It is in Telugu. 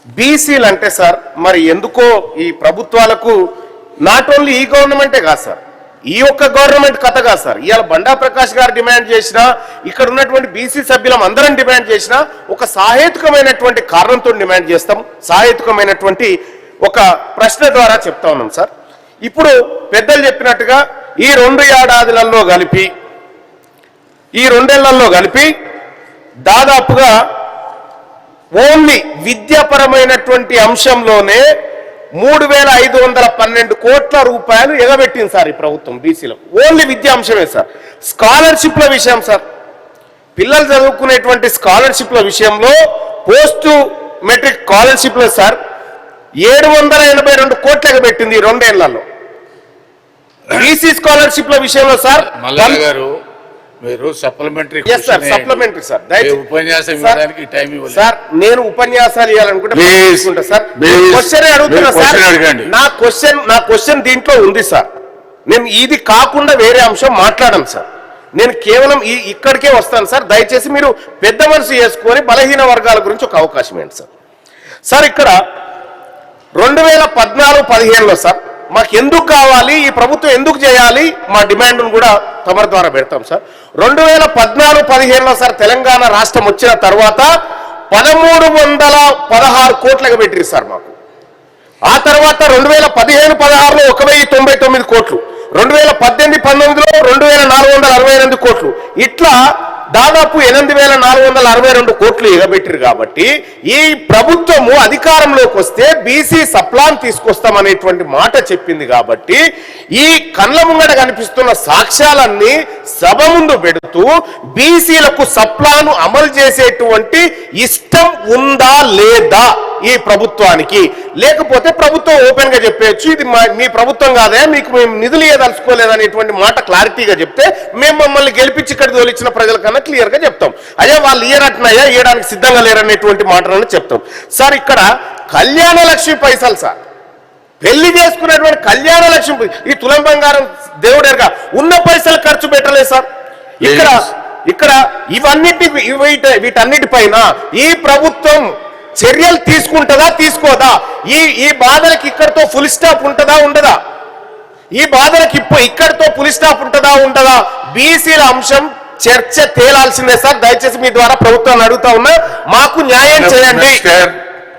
బీసీలు అంటే సార్ మరి ఎందుకో ఈ ప్రభుత్వాలకు నాట్ ఓన్లీ ఈ గవర్నమెంటే కాదు సార్, ఈ ఒక్క గవర్నమెంట్ కథ కాదు సార్. ఇవాళ బండా ప్రకాష్ గారు డిమాండ్ చేసినా, ఇక్కడ ఉన్నటువంటి బీసీ సభ్యులం అందరం డిమాండ్ చేసినా ఒక సాహేతుకమైనటువంటి కారణంతో డిమాండ్ చేస్తాం. సాహేతుకమైనటువంటి ఒక ప్రశ్న ద్వారా చెప్తా ఉన్నాం సార్. ఇప్పుడు పెద్దలు చెప్పినట్టుగా ఈ 2 ఏడాదిలలో కలిపి, ఈ 2 ఏళ్లలో కలిపి దాదాపుగా ఓన్లీ విద్యాపరమైనటువంటి అంశంలోనే 3,512 కోట్ల రూపాయలు ఎగబెట్టింది సార్ ఈ ప్రభుత్వం బీసీలకు. ఓన్లీ విద్యా అంశమే సార్. స్కాలర్షిప్ల విషయం సార్, పిల్లలు చదువుకునేటువంటి స్కాలర్షిప్ల విషయంలో పోస్ట్ మెట్రిక్ స్కాలర్షిప్లో సార్ 782 కోట్లు ఎగబెట్టింది ఈ 2 ఏళ్లలో. బీసీ స్కాలర్షిప్ల విషయంలో సార్ మీరు సప్లిమెంటరీ ఉపన్యాసం ఇవ్వడానికి టైం ఇవ్వాలి సార్. నేను ఉపన్యాసాలు ఇవ్వాలనుకుంటే సార్ క్వశ్చన్ అడుగుతున్నా సార్. నా క్వశ్చన్ దీంట్లో ఉంది సార్. నేను ఇది కాకుండా వేరే అంశం మాట్లాడను సార్. నేను కేవలం ఇక్కడికే వస్తాను సార్. దయచేసి మీరు పెద్ద మనసు చేసుకొని బలహీన వర్గాల గురించి ఒక అవకాశం ఏంటి సార్. సార్ ఇక్కడ 2014-15లో సార్ మాకు ఎందుకు కావాలి, ఈ ప్రభుత్వం ఎందుకు చేయాలి, మా డిమాండ్ను కూడా తమరి ద్వారా పెడతాం సార్. 2014-15లో సార్ తెలంగాణ రాష్ట్రం వచ్చిన తర్వాత 1,316 కోట్లుగా పెట్టిరు సార్ మాకు. ఆ తర్వాత 2015-16లో 1,099 కోట్లు, 2018-19లో 2,468 కోట్లు, ఇట్లా దాదాపు 8,462 కోట్లు ఎగబెట్టిరు. కాబట్టి ఈ ప్రభుత్వము అధికారంలోకి వస్తే బీసీ సప్లాన్ తీసుకొస్తామనేటువంటి మాట చెప్పింది. కాబట్టి ఈ కళ్ళ ముంగట కనిపిస్తున్న సాక్ష్యాలన్నీ సభ ముందు పెడుతూ బీసీలకు సప్లాను అమలు చేసేటువంటి ఇష్టం ఉందా లేదా ఈ ప్రభుత్వానికి, లేకపోతే ప్రభుత్వం ఓపెన్ గా చెప్పేయచ్చు ఇది మీ ప్రభుత్వం కాదే, మీకు మేము నిధులు ఇవ్వదలుచుకోలేదనేటువంటి మాట క్లారిటీగా చెప్తే మేము మమ్మల్ని గెలిపించి ఇక్కడ తోలిచ్చిన ప్రజల కన్నా క్లియర్ గా చెప్తాం. అయ్యా వాళ్ళు ఇయ్యరట్నయ్యా, ఇవ్వడానికి సిద్ధంగా లేరనేటువంటి మాటలను చెప్తాం సార్. ఇక్కడ కళ్యాణ లక్ష్మి పైసలు సార్, పెళ్లి చేసుకునేటువంటి కళ్యాణ లక్ష్మి, ఈ తులం బంగారం దేవుడేరుగా ఉన్న పైసలు ఖర్చు పెట్టలేదు సార్. ఇక్కడ వీటన్నిటిపైన ఈ ప్రభుత్వం చర్యలు తీసుకుంటుందా తీసుకోదా, ఈ బాధలకి ఇక్కడితో ఫుల్ స్టాప్ ఉంటుందా ఉండదా, ఈ బాధలకి ఇక్కడితో ఫుల్ స్టాప్ ఉంటుందా ఉండదా, బీసీల అంశం చర్చ తేలాల్సిందే సార్. దయచేసి మీ ద్వారా ప్రభుత్వాన్ని అడుగుతా ఉన్నా, మాకు న్యాయం చేయండి.